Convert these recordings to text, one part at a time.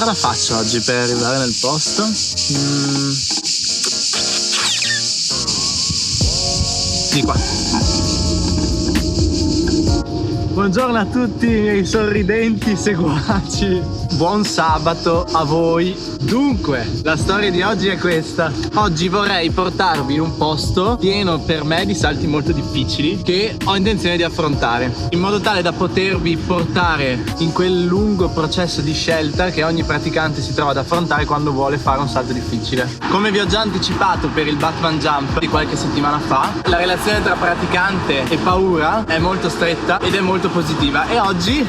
strada faccio oggi per arrivare nel posto? Di qua. Buongiorno a tutti i miei sorridenti seguaci. Buon sabato a voi. Dunque, la storia di oggi è questa. Oggi vorrei portarvi in un posto pieno per me di salti molto difficili che ho intenzione di affrontare, in modo tale da potervi portare in quel lungo processo di scelta che ogni praticante si trova ad affrontare quando vuole fare un salto difficile. Come vi ho già anticipato per il Batman Jump di qualche settimana fa, la relazione tra praticante e paura è molto stretta ed è molto positiva, e oggi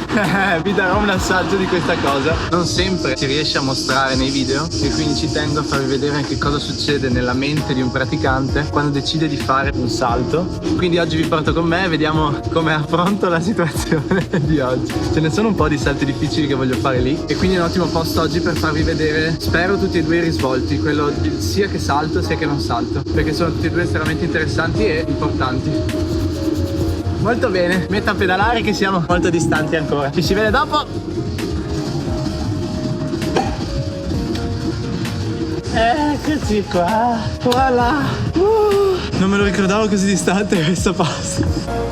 vi darò un assaggio di questa cosa. Non sempre si riesce a mostrare nei video e quindi ci tengo a farvi vedere anche cosa succede nella mente di un praticante quando decide di fare un salto. Quindi oggi vi porto con me e vediamo come affronto la situazione di oggi. Ce ne sono un po' di salti difficili che voglio fare lì e quindi è un ottimo posto oggi per farvi vedere, spero, tutti e due i risvolti, quello sia che salto sia che non salto, perché sono tutti e due estremamente interessanti e importanti. Molto bene, metto a pedalare che siamo molto distanti ancora. Ci si vede dopo. Eccoci qua. Voilà. Non me lo ricordavo così distante questo posto.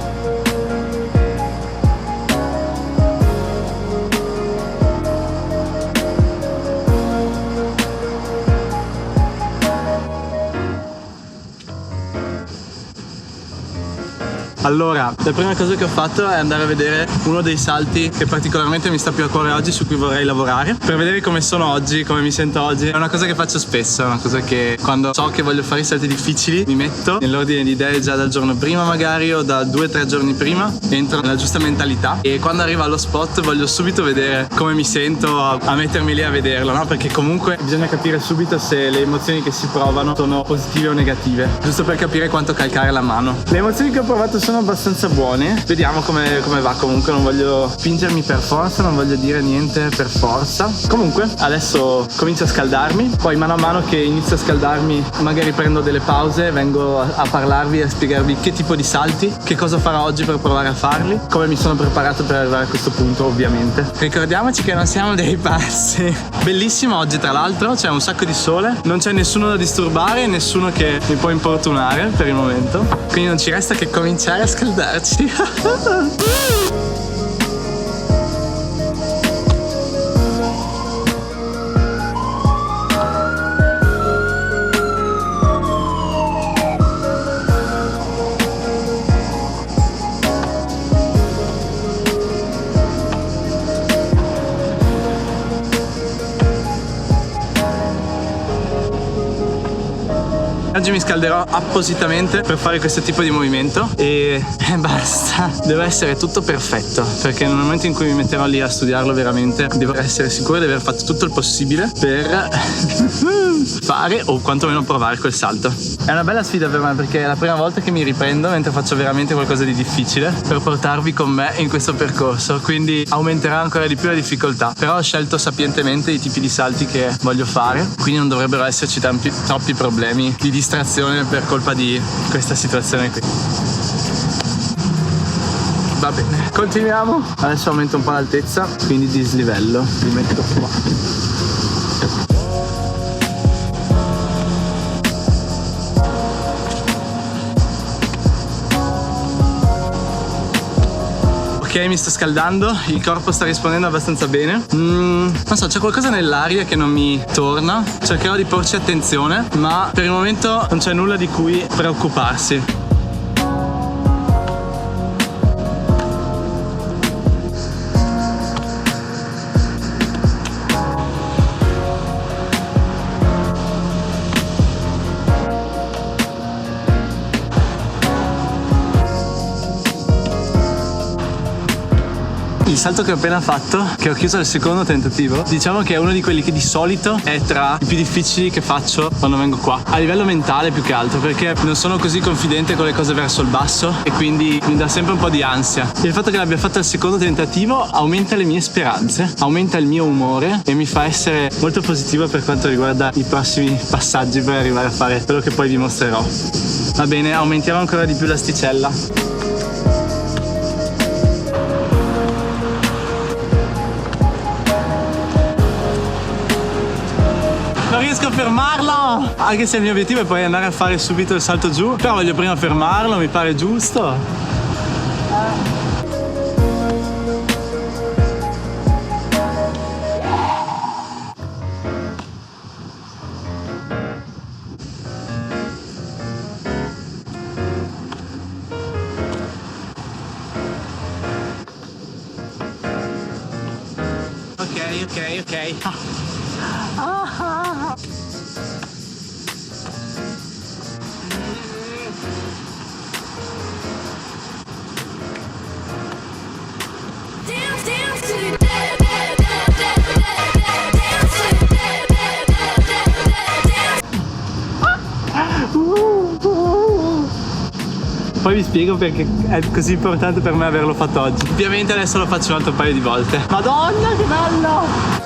Allora, la prima cosa che ho fatto è andare a vedere uno dei salti che particolarmente mi sta più a cuore oggi, su cui vorrei lavorare, per vedere come sono oggi, come mi sento oggi. È una cosa che faccio spesso, è una cosa che quando so che voglio fare i salti difficili mi metto nell'ordine di idee già dal giorno prima magari o da 2 o 3 giorni prima, entro nella giusta mentalità e quando arrivo allo spot voglio subito vedere come mi sento a mettermi lì a vederlo, no? Perché comunque bisogna capire subito se le emozioni che si provano sono positive o negative, giusto per capire quanto calcare la mano. Le emozioni che ho provato sono abbastanza buone, vediamo come va. Comunque non voglio spingermi per forza, non voglio dire niente per forza. Comunque adesso comincio a scaldarmi, poi mano a mano che inizio a scaldarmi magari prendo delle pause, vengo a parlarvi e a spiegarvi che tipo di salti, che cosa farò oggi per provare a farli, come mi sono preparato per arrivare a questo punto. Ovviamente ricordiamoci che non siamo dei pazzi. Bellissimo oggi, tra l'altro c'è un sacco di sole, non c'è nessuno da disturbare, nessuno che mi può importunare per il momento, quindi non ci resta che cominciare a scaldarci. Oggi mi scalderò appositamente per fare questo tipo di movimento e basta, deve essere tutto perfetto, perché nel momento in cui mi metterò lì a studiarlo veramente devo essere sicuro di aver fatto tutto il possibile per fare o quantomeno provare quel salto. È una bella sfida per me perché è la prima volta che mi riprendo mentre faccio veramente qualcosa di difficile per portarvi con me in questo percorso, quindi aumenterà ancora di più la difficoltà, però ho scelto sapientemente i tipi di salti che voglio fare, quindi non dovrebbero esserci troppi problemi di distrazione per colpa di questa situazione qui. Va bene, continuiamo. Adesso aumento un po' l'altezza, quindi dislivello, mi metto qua. Ok, mi sto scaldando, il corpo sta rispondendo abbastanza bene. Non so, c'è qualcosa nell'aria che non mi torna. Cercherò di porci attenzione, ma per il momento non c'è nulla di cui preoccuparsi. Il salto che ho appena fatto, che ho chiuso al secondo tentativo, diciamo che è uno di quelli che di solito è tra i più difficili che faccio quando vengo qua, a livello mentale più che altro, perché non sono così confidente con le cose verso il basso e quindi mi dà sempre un po' di ansia. Il fatto che l'abbia fatto al secondo tentativo aumenta le mie speranze, aumenta il mio umore e mi fa essere molto positivo per quanto riguarda i prossimi passaggi per arrivare a fare quello che poi vi mostrerò. Va bene, aumentiamo ancora di più l'asticella. riesco a fermarlo. Anche se il mio obiettivo è poi andare a fare subito il salto giù, però voglio prima fermarlo, mi pare giusto. Ok. Poi vi spiego perché è così importante per me averlo fatto oggi. Ovviamente adesso lo faccio un altro paio di volte. Madonna, che bello!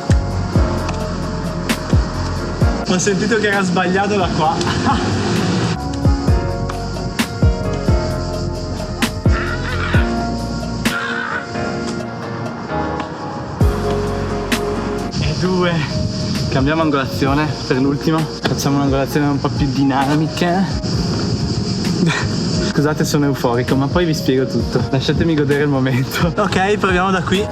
Ho sentito che era sbagliato da qua. E 2. Cambiamo angolazione per l'ultimo. Facciamo un'angolazione un po' più dinamica. Scusate, sono euforico, ma poi vi spiego tutto. Lasciatemi godere il momento. Ok, proviamo da qui.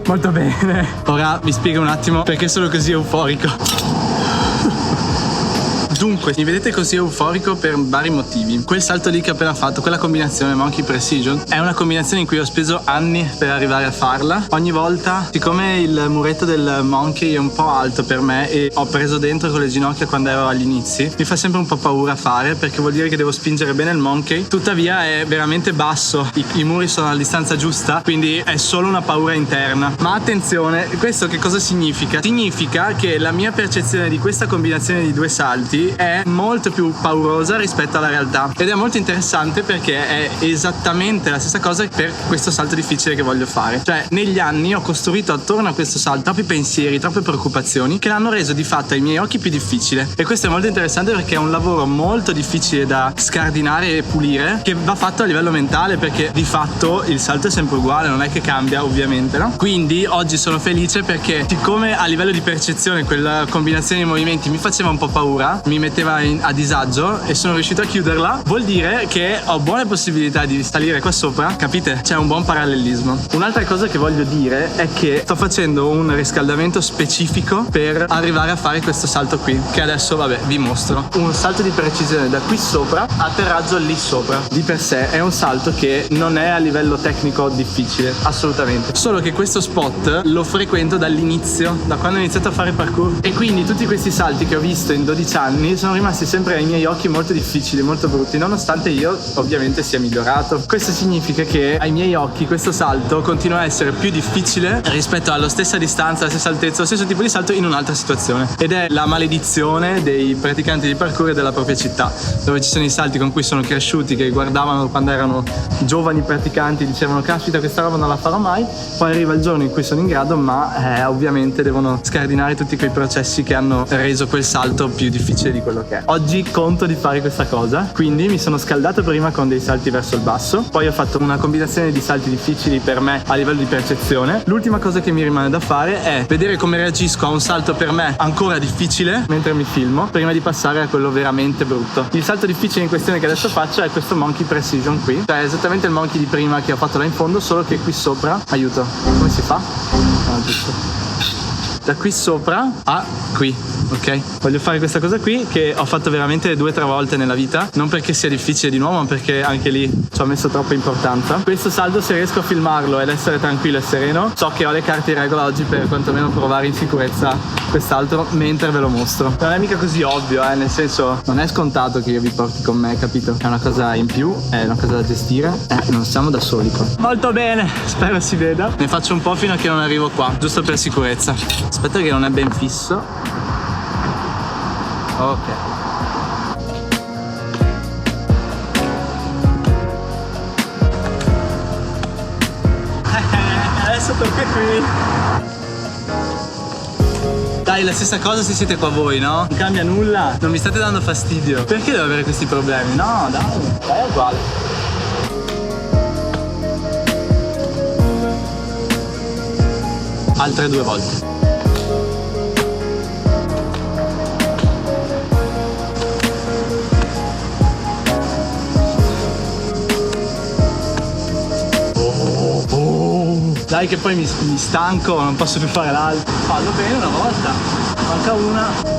Molto bene. Ora vi spiego un attimo perché sono così euforico. Dunque, mi vedete così euforico per vari motivi. Quel salto lì che ho appena fatto, quella combinazione Monkey Precision, è una combinazione in cui ho speso anni per arrivare a farla. Ogni volta, siccome il muretto del Monkey è un po' alto per me e ho preso dentro con le ginocchia quando ero agli inizi, mi fa sempre un po' paura a fare, perché vuol dire che devo spingere bene il Monkey. Tuttavia è veramente basso, i muri sono alla distanza giusta, quindi è solo una paura interna. Ma attenzione, questo che cosa significa? Significa che la mia percezione di questa combinazione di due salti è molto più paurosa rispetto alla realtà, ed è molto interessante perché è esattamente la stessa cosa per questo salto difficile che voglio fare. Cioè, negli anni ho costruito attorno a questo salto troppi pensieri, troppe preoccupazioni che l'hanno reso di fatto ai miei occhi più difficile, e questo è molto interessante perché è un lavoro molto difficile da scardinare e pulire, che va fatto a livello mentale, perché di fatto il salto è sempre uguale, non è che cambia, ovviamente, no? Quindi oggi sono felice perché, siccome a livello di percezione quella combinazione di movimenti mi faceva un po' paura, mi metteva a disagio, e sono riuscito a chiuderla, vuol dire che ho buone possibilità di salire qua sopra, capite? C'è un buon parallelismo. Un'altra cosa che voglio dire è che sto facendo un riscaldamento specifico per arrivare a fare questo salto qui, che adesso, vabbè, vi mostro. Un salto di precisione da qui sopra, atterraggio lì sopra. Di per sé è un salto che non è a livello tecnico difficile, assolutamente, solo che questo spot lo frequento dall'inizio, da quando ho iniziato a fare parkour, e quindi tutti questi salti che ho visto in 12 anni sono rimasti sempre ai miei occhi molto difficili, molto brutti, nonostante io ovviamente sia migliorato. Questo significa che ai miei occhi questo salto continua a essere più difficile rispetto alla stessa distanza, alla stessa altezza, lo stesso tipo di salto in un'altra situazione, ed è la maledizione dei praticanti di parkour e della propria città, dove ci sono i salti con cui sono cresciuti, che guardavano quando erano giovani praticanti, dicevano caspita, questa roba non la farò mai, poi arriva il giorno in cui sono in grado, ma ovviamente devono scardinare tutti quei processi che hanno reso quel salto più difficile di quello che è. Oggi conto di fare questa cosa, quindi mi sono scaldato prima con dei salti verso il basso, poi ho fatto una combinazione di salti difficili per me a livello di percezione. L'ultima cosa che mi rimane da fare è vedere come reagisco a un salto per me ancora difficile mentre mi filmo, prima di passare a quello veramente brutto. Il salto difficile in questione che adesso faccio è questo Monkey Precision qui, cioè è esattamente il Monkey di prima che ho fatto là in fondo, solo che qui sopra, aiuto, come si fa? Ah, giusto. Da qui sopra a qui, ok? Voglio fare questa cosa qui che ho fatto veramente 2 o 3 volte nella vita, non perché sia difficile di nuovo, ma perché anche lì ci ho messo troppa importanza. Questo salto, se riesco a filmarlo ed essere tranquillo e sereno, so che ho le carte in regola oggi per quantomeno provare in sicurezza quest'altro mentre ve lo mostro. Non è mica così ovvio, nel senso, non è scontato che io vi porti con me, capito? È una cosa in più, è una cosa da gestire, non siamo da soli qua. Molto bene, spero si veda. Ne faccio un po' fino a che non arrivo qua, giusto per sicurezza. Aspetta che non è ben fisso. Ok. Adesso tocca qui. Dai, la stessa cosa se siete qua voi, no? Non cambia nulla. Non mi state dando fastidio. Perché devo avere questi problemi? No, dai, è uguale. altre 2 volte. Dai che poi mi stanco, non posso più fare l'altro. Fallo bene una volta, manca una.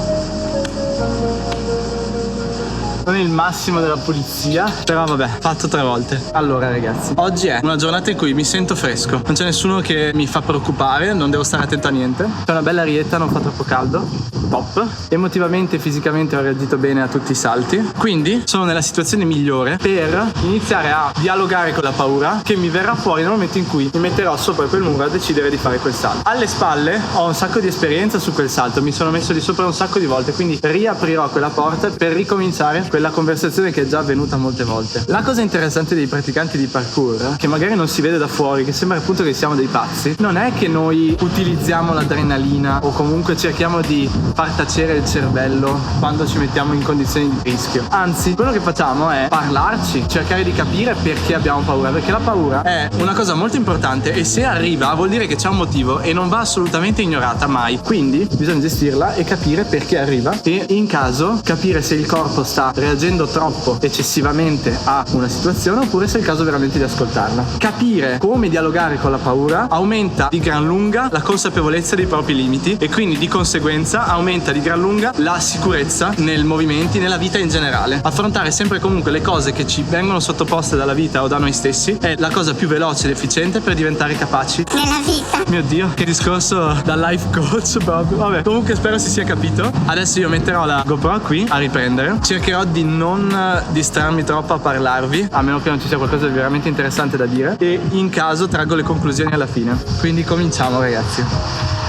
Non è il massimo della pulizia, però vabbè, fatto 3 volte. Allora ragazzi, oggi è una giornata in cui mi sento fresco, non c'è nessuno che mi fa preoccupare, non devo stare attento a niente. C'è una bella arietta, non fa troppo caldo, top. Emotivamente e fisicamente ho reagito bene a tutti i salti, quindi sono nella situazione migliore per iniziare a dialogare con la paura che mi verrà fuori nel momento in cui mi metterò sopra quel muro a decidere di fare quel salto. Alle spalle ho un sacco di esperienza su quel salto, mi sono messo di sopra un sacco di volte, quindi riaprirò quella porta per ricominciare quella conversazione che è già avvenuta molte volte. La cosa interessante dei praticanti di parkour, che magari non si vede da fuori, che sembra appunto che siamo dei pazzi, non è che noi utilizziamo l'adrenalina o comunque cerchiamo di far tacere il cervello quando ci mettiamo in condizioni di rischio. Anzi, quello che facciamo è parlarci, cercare di capire perché abbiamo paura, perché la paura è una cosa molto importante e se arriva vuol dire che c'è un motivo e non va assolutamente ignorata mai. Quindi bisogna gestirla e capire perché arriva e in caso capire se il corpo sta reagendo troppo eccessivamente a una situazione oppure se è il caso veramente di ascoltarla. Capire come dialogare con la paura aumenta di gran lunga la consapevolezza dei propri limiti e quindi di conseguenza aumenta di gran lunga la sicurezza nei movimenti, nella vita in generale. Affrontare sempre comunque le cose che ci vengono sottoposte dalla vita o da noi stessi è la cosa più veloce ed efficiente per diventare capaci nella vita. Mio Dio, che discorso da life coach proprio. Vabbè, comunque spero si sia capito. Adesso io metterò la GoPro qui a riprendere. Cercherò di non distrarmi troppo a parlarvi, a meno che non ci sia qualcosa di veramente interessante da dire, e in caso traggo le conclusioni alla fine. Quindi cominciamo ragazzi.